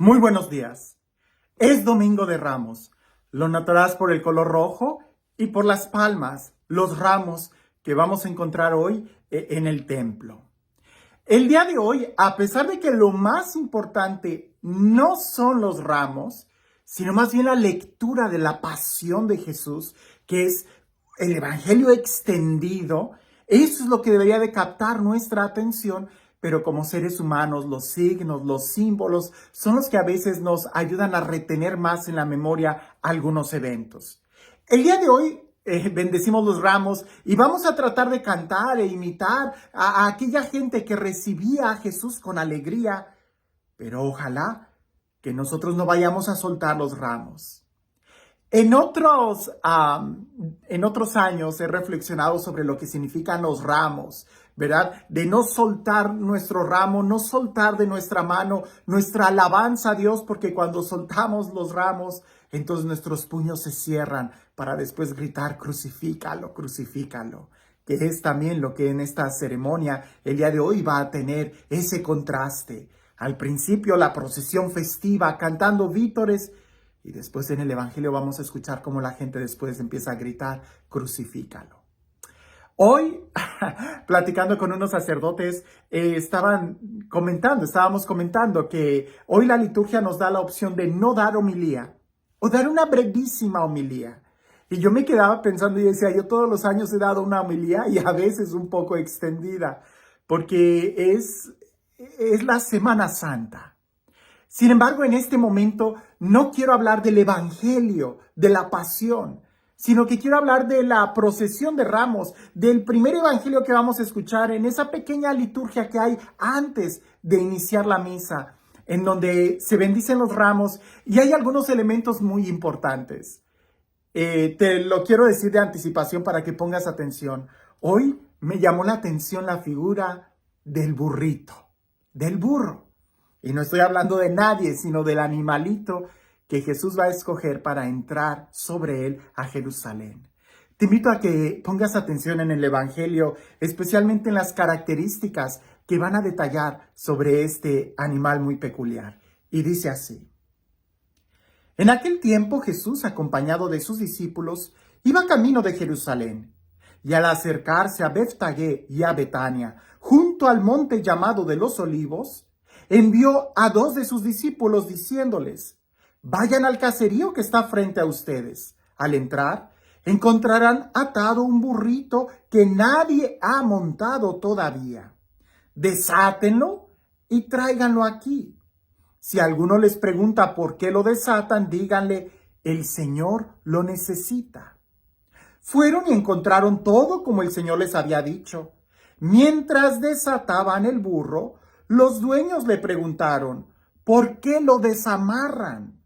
Muy buenos días. Es Domingo de Ramos. Lo notarás por el color rojo y por las palmas, los ramos que vamos a encontrar hoy en el templo. El día de hoy, a pesar de que lo más importante no son los ramos, sino más bien la lectura de la pasión de Jesús, que es el evangelio extendido, eso es lo que debería de captar nuestra atención. Pero como seres humanos, los signos, los símbolos, son los que a veces nos ayudan a retener más en la memoria algunos eventos. El día de hoy bendecimos los ramos y vamos a tratar de cantar e imitar a aquella gente que recibía a Jesús con alegría. Pero ojalá que nosotros no vayamos a soltar los ramos. En otros años he reflexionado sobre lo que significan los ramos, ¿verdad? De no soltar nuestro ramo, no soltar de nuestra mano nuestra alabanza a Dios, porque cuando soltamos los ramos, entonces nuestros puños se cierran para después gritar, crucifícalo, crucifícalo. Que es también lo que en esta ceremonia el día de hoy va a tener ese contraste. Al principio la procesión festiva cantando vítores, y después en el evangelio vamos a escuchar cómo la gente después empieza a gritar, crucifícalo. Hoy, platicando con unos sacerdotes, estábamos comentando que hoy la liturgia nos da la opción de no dar homilía o dar una brevísima homilía. Y yo me quedaba pensando y decía, yo todos los años he dado una homilía y a veces un poco extendida, porque es la Semana Santa. Sin embargo, en este momento no quiero hablar del evangelio, de la pasión, sino que quiero hablar de la procesión de ramos, del primer evangelio que vamos a escuchar en esa pequeña liturgia que hay antes de iniciar la misa, en donde se bendicen los ramos y hay algunos elementos muy importantes. Te lo quiero decir de anticipación para que pongas atención. Hoy me llamó la atención la figura del burrito, del burro. Y no estoy hablando de nadie, sino del animalito que Jesús va a escoger para entrar sobre él a Jerusalén. Te invito a que pongas atención en el Evangelio, especialmente en las características que van a detallar sobre este animal muy peculiar. Y dice así: En aquel tiempo Jesús, acompañado de sus discípulos, iba camino de Jerusalén. Y al acercarse a Betfagé y a Betania, junto al monte llamado de los Olivos, envió a 2 de sus discípulos diciéndoles: vayan al caserío que está frente a ustedes. Al entrar, encontrarán atado un burrito que nadie ha montado todavía. Desátenlo y tráiganlo aquí. Si alguno les pregunta por qué lo desatan, díganle: el Señor lo necesita. Fueron y encontraron todo como el Señor les había dicho. Mientras desataban el burro, los dueños le preguntaron: ¿por qué lo desamarran?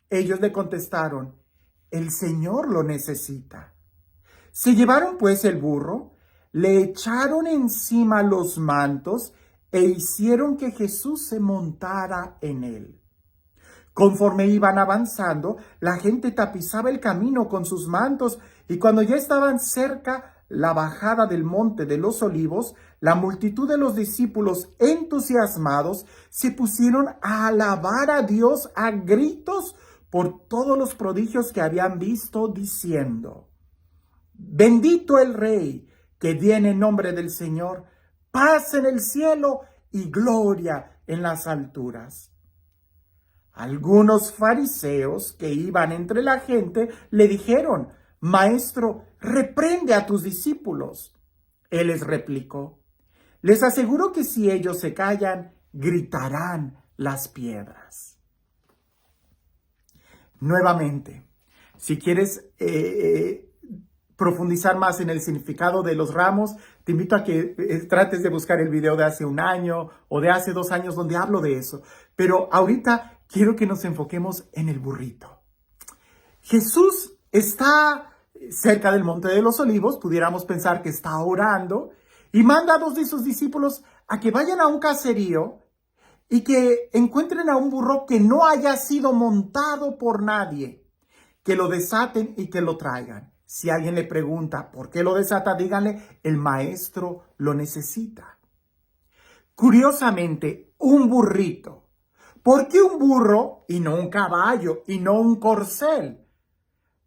Ellos le contestaron: el Señor lo necesita. Se llevaron pues el burro, le echaron encima los mantos e hicieron que Jesús se montara en él. Conforme iban avanzando, la gente tapizaba el camino con sus mantos, y cuando ya estaban cerca la bajada del monte de los Olivos, la multitud de los discípulos entusiasmados se pusieron a alabar a Dios a gritos por todos los prodigios que habían visto, diciendo: bendito el Rey que viene en nombre del Señor, paz en el cielo y gloria en las alturas. Algunos fariseos que iban entre la gente le dijeron: Maestro, reprende a tus discípulos. Él les replicó: les aseguro que si ellos se callan, gritarán las piedras. Nuevamente, si quieres profundizar más en el significado de los ramos, te invito a que trates de buscar el video de hace un año o de hace 2 años donde hablo de eso. Pero ahorita quiero que nos enfoquemos en el burrito. Jesús está cerca del Monte de los Olivos, pudiéramos pensar que está orando, y manda a 2 de sus discípulos a que vayan a un caserío y que encuentren a un burro que no haya sido montado por nadie, que lo desaten y que lo traigan. Si alguien le pregunta por qué lo desata, díganle: el maestro lo necesita. Curiosamente, un burrito, ¿Por qué un burro y no un caballo y no un corcel?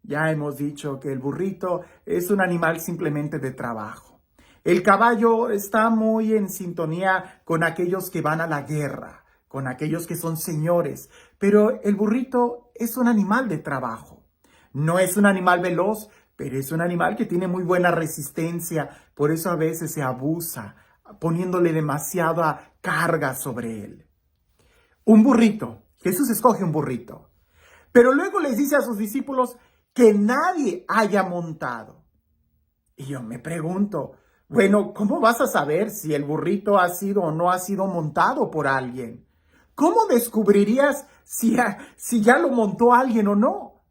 Ya hemos dicho que el burrito es un animal simplemente de trabajo. El caballo está muy en sintonía con aquellos que van a la guerra, con aquellos que son señores, pero el burrito es un animal de trabajo. No es un animal veloz, pero es un animal que tiene muy buena resistencia, por eso a veces se abusa, poniéndole demasiada carga sobre él. Un burrito. Jesús escoge un burrito. Pero luego les dice a sus discípulos que nadie haya montado. Y yo me pregunto, bueno, ¿cómo vas a saber si el burrito ha sido o no ha sido montado por alguien? ¿Cómo descubrirías si ya lo montó alguien o no?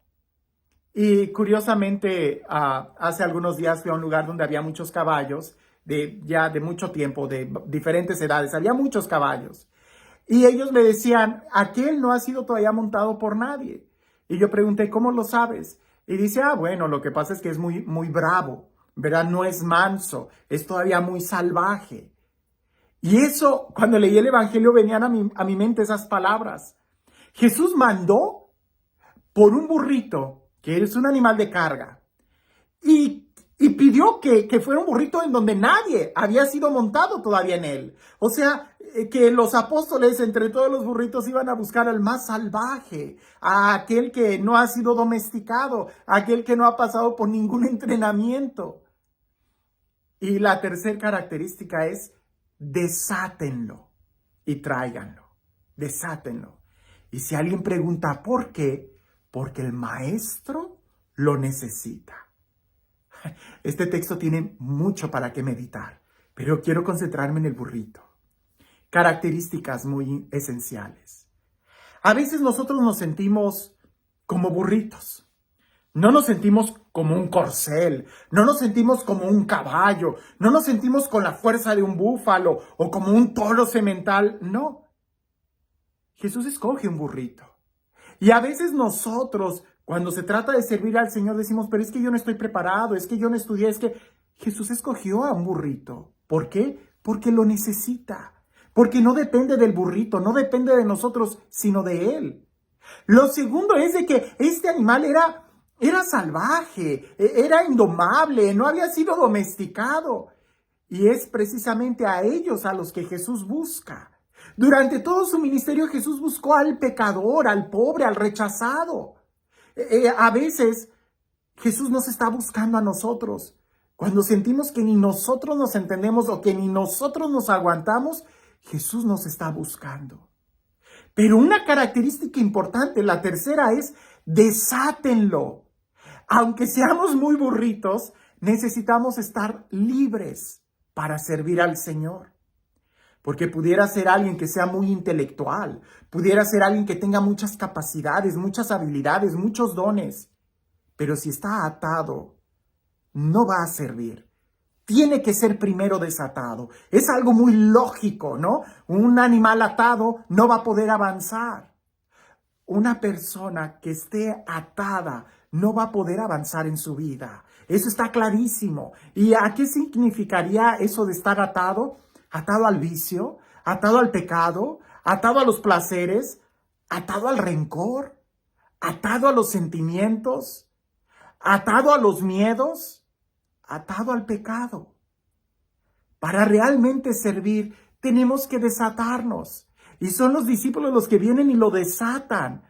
Y curiosamente, hace algunos días fui a un lugar donde había muchos caballos, de mucho tiempo, de diferentes edades, había muchos caballos. Y ellos me decían, aquel no ha sido todavía montado por nadie. Y yo pregunté, ¿cómo lo sabes? Y dice, bueno, lo que pasa es que es muy, muy bravo, ¿verdad? No es manso, es todavía muy salvaje. Y eso, cuando leí el Evangelio, venían a mi mente esas palabras. Jesús mandó por un burrito, que es un animal de carga, y pidió que fuera un burrito en donde nadie había sido montado todavía en él. O sea, que los apóstoles entre todos los burritos iban a buscar al más salvaje, a aquel que no ha sido domesticado, a aquel que no ha pasado por ningún entrenamiento. Y la tercera característica es desátenlo y tráiganlo. Desátenlo. Y si alguien pregunta por qué, porque el maestro lo necesita. Este texto tiene mucho para qué meditar, pero quiero concentrarme en el burrito. Características muy esenciales. A veces nosotros nos sentimos como burritos. No nos sentimos como un corcel, no nos sentimos como un caballo, no nos sentimos con la fuerza de un búfalo o como un toro semental. No. Jesús escoge un burrito. Y a veces nosotros, cuando se trata de servir al Señor, decimos, pero es que yo no estoy preparado, es que yo no estudié, es que Jesús escogió a un burrito. ¿Por qué? Porque lo necesita. Porque no depende del burrito, no depende de nosotros, sino de Él. Lo segundo es de que este animal era salvaje, era indomable, no había sido domesticado. Y es precisamente a ellos a los que Jesús busca. Durante todo su ministerio Jesús buscó al pecador, al pobre, al rechazado. A veces Jesús nos está buscando a nosotros. Cuando sentimos que ni nosotros nos entendemos o que ni nosotros nos aguantamos, Jesús nos está buscando. Pero una característica importante, la tercera, es desátenlo. Aunque seamos muy burritos, necesitamos estar libres para servir al Señor. Porque pudiera ser alguien que sea muy intelectual, pudiera ser alguien que tenga muchas capacidades, muchas habilidades, muchos dones. Pero si está atado, no va a servir. Tiene que ser primero desatado. Es algo muy lógico, ¿no? Un animal atado no va a poder avanzar. Una persona que esté atada no va a poder avanzar en su vida. Eso está clarísimo. ¿Y a qué significaría eso de estar atado? Atado al vicio, atado al pecado, atado a los placeres, atado al rencor, atado a los sentimientos, atado a los miedos, atado al pecado. Para realmente servir, tenemos que desatarnos. Y son los discípulos los que vienen y lo desatan.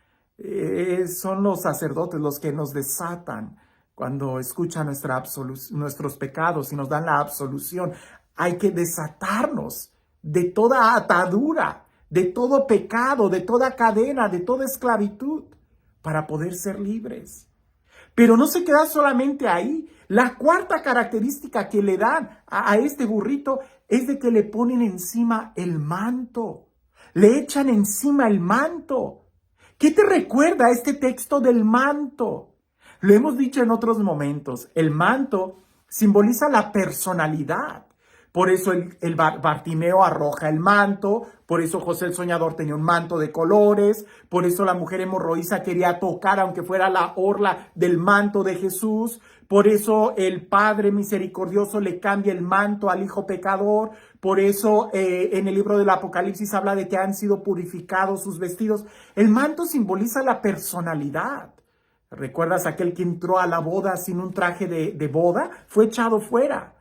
Son los sacerdotes los que nos desatan cuando escuchan nuestros pecados y nos dan la absolución. Hay que desatarnos de toda atadura, de todo pecado, de toda cadena, de toda esclavitud, para poder ser libres. Pero no se queda solamente ahí. La cuarta característica que le dan a este burrito es de que le ponen encima el manto. Le echan encima el manto. ¿Qué te recuerda este texto del manto? Lo hemos dicho en otros momentos. El manto simboliza la personalidad. por eso Bartimeo arroja el manto, por eso José el soñador tenía un manto de colores, por eso la mujer hemorroísa quería tocar, aunque fuera la orla del manto de Jesús, por eso el Padre misericordioso le cambia el manto al hijo pecador, por eso en el libro del Apocalipsis habla de que han sido purificados sus vestidos. El manto simboliza la personalidad. ¿Recuerdas aquel que entró a la boda sin un traje de boda? Fue echado fuera.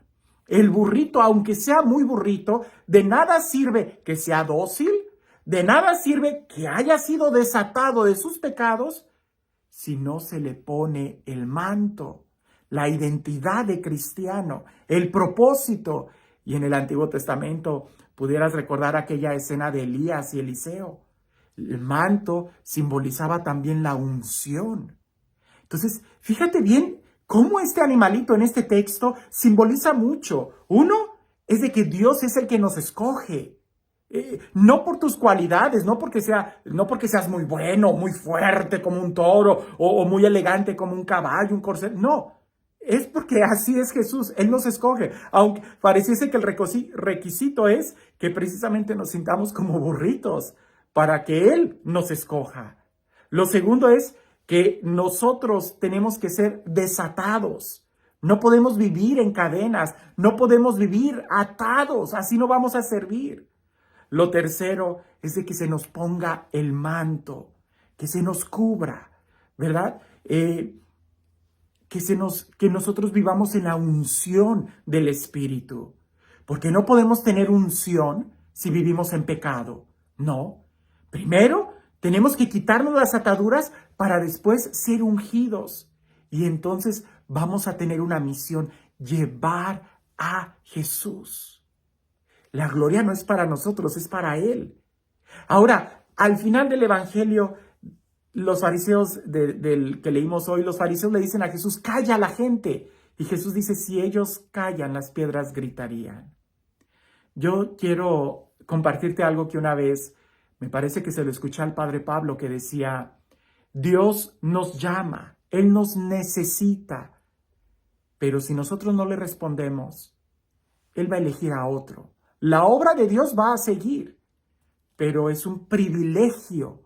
El burrito, aunque sea muy burrito, de nada sirve que sea dócil, de nada sirve que haya sido desatado de sus pecados, si no se le pone el manto, la identidad de cristiano, el propósito. Y en el Antiguo Testamento pudieras recordar aquella escena de Elías y Eliseo. El manto simbolizaba también la unción. Entonces, fíjate bien cómo este animalito en este texto simboliza mucho. Uno es de que Dios es el que nos escoge. No por tus cualidades, no porque seas muy bueno, muy fuerte como un toro o muy elegante como un caballo, un corcel. No, es porque así es Jesús. Él nos escoge. Aunque pareciese que el requisito es que precisamente nos sintamos como burritos para que Él nos escoja. Lo segundo es que nosotros tenemos que ser desatados. No podemos vivir en cadenas, no podemos vivir atados, así no vamos a servir. Lo tercero es de que se nos ponga el manto, que se nos cubra, ¿verdad? Que nosotros vivamos en la unción del Espíritu, porque no podemos tener unción si vivimos en pecado, no. Primero, tenemos que quitarnos las ataduras para después ser ungidos. Y entonces vamos a tener una misión, llevar a Jesús. La gloria no es para nosotros, es para Él. Ahora, al final del Evangelio, los fariseos del que leímos hoy, los fariseos le dicen a Jesús, calla a la gente. Y Jesús dice, si ellos callan, las piedras gritarían. Yo quiero compartirte algo que una vez, me parece que se lo escuché al padre Pablo, que decía, Dios nos llama, Él nos necesita, pero si nosotros no le respondemos, Él va a elegir a otro. La obra de Dios va a seguir, pero es un privilegio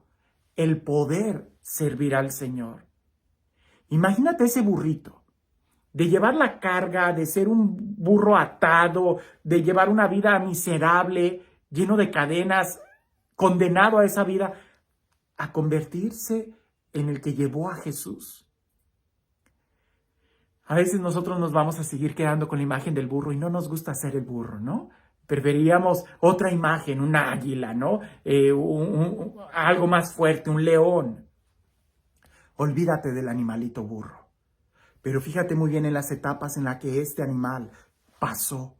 el poder servir al Señor. Imagínate ese burrito, de llevar la carga, de ser un burro atado, de llevar una vida miserable, lleno de cadenas, condenado a esa vida, a convertirse en el que llevó a Jesús. A veces nosotros nos vamos a seguir quedando con la imagen del burro y no nos gusta ser el burro, ¿no? Preferiríamos otra imagen, un águila, ¿no? Algo más fuerte, un león. Olvídate del animalito burro. Pero fíjate muy bien en las etapas en las que este animal pasó,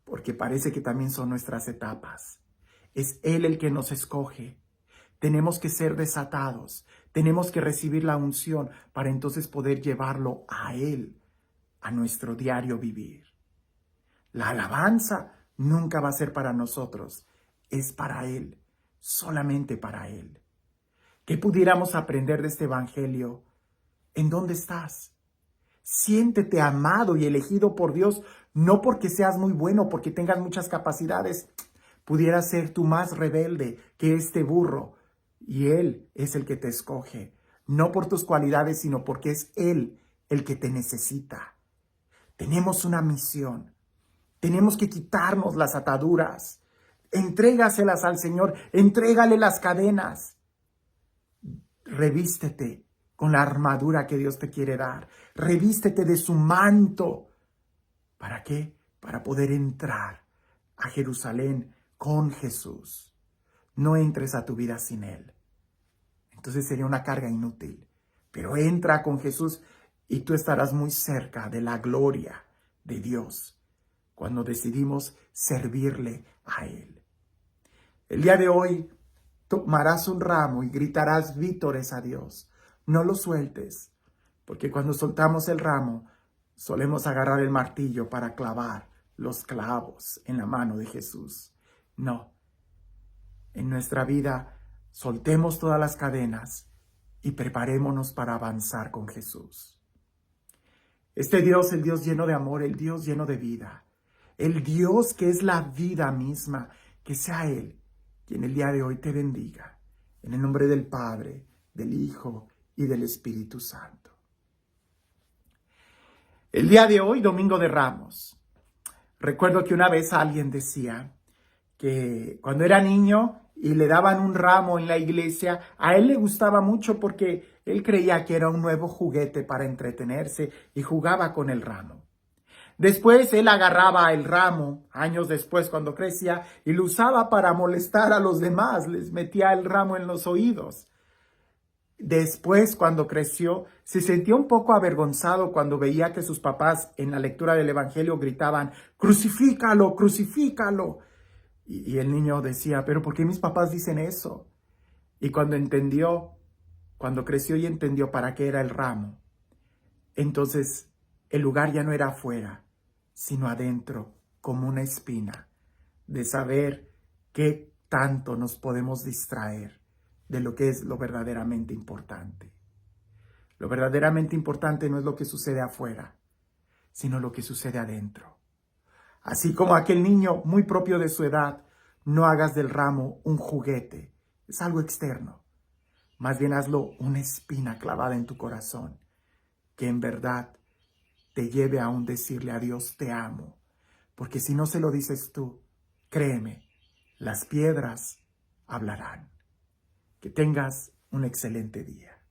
porque parece que también son nuestras etapas. Es Él el que nos escoge. Tenemos que ser desatados, tenemos que recibir la unción para entonces poder llevarlo a Él, a nuestro diario vivir. La alabanza nunca va a ser para nosotros, es para Él, solamente para Él. ¿Qué pudiéramos aprender de este evangelio? ¿En dónde estás? Siéntete amado y elegido por Dios, no porque seas muy bueno, porque tengas muchas capacidades. Pudieras ser tú más rebelde que este burro, y Él es el que te escoge, no por tus cualidades, sino porque es Él el que te necesita. Tenemos una misión, tenemos que quitarnos las ataduras, entrégaselas al Señor, entrégale las cadenas, revístete con la armadura que Dios te quiere dar, revístete de su manto. ¿Para qué? Para poder entrar a Jerusalén con Jesús. No entres a tu vida sin Él. Entonces sería una carga inútil. Pero entra con Jesús y tú estarás muy cerca de la gloria de Dios cuando decidimos servirle a Él. El día de hoy tomarás un ramo y gritarás vítores a Dios. No lo sueltes, porque cuando soltamos el ramo, solemos agarrar el martillo para clavar los clavos en la mano de Jesús. No. En nuestra vida, soltemos todas las cadenas y preparémonos para avanzar con Jesús. Este Dios, el Dios lleno de amor, el Dios lleno de vida, el Dios que es la vida misma, que sea Él quien el día de hoy te bendiga. En el nombre del Padre, del Hijo y del Espíritu Santo. El día de hoy, Domingo de Ramos. Recuerdo que una vez alguien decía que cuando era niño y le daban un ramo en la iglesia, a él le gustaba mucho porque él creía que era un nuevo juguete para entretenerse y jugaba con el ramo. Después él agarraba el ramo, años después cuando crecía, y lo usaba para molestar a los demás, les metía el ramo en los oídos. Después, cuando creció, se sentía un poco avergonzado cuando veía que sus papás en la lectura del Evangelio gritaban, ¡crucifícalo, crucifícalo! Y el niño decía, ¿pero por qué mis papás dicen eso? Y cuando creció y entendió para qué era el ramo, entonces el lugar ya no era afuera, sino adentro, como una espina, de saber qué tanto nos podemos distraer de lo que es lo verdaderamente importante. Lo verdaderamente importante no es lo que sucede afuera, sino lo que sucede adentro. Así como aquel niño muy propio de su edad, no hagas del ramo un juguete, es algo externo. Más bien hazlo una espina clavada en tu corazón, que en verdad te lleve a un decirle a Dios te amo. Porque si no se lo dices tú, créeme, las piedras hablarán. Que tengas un excelente día.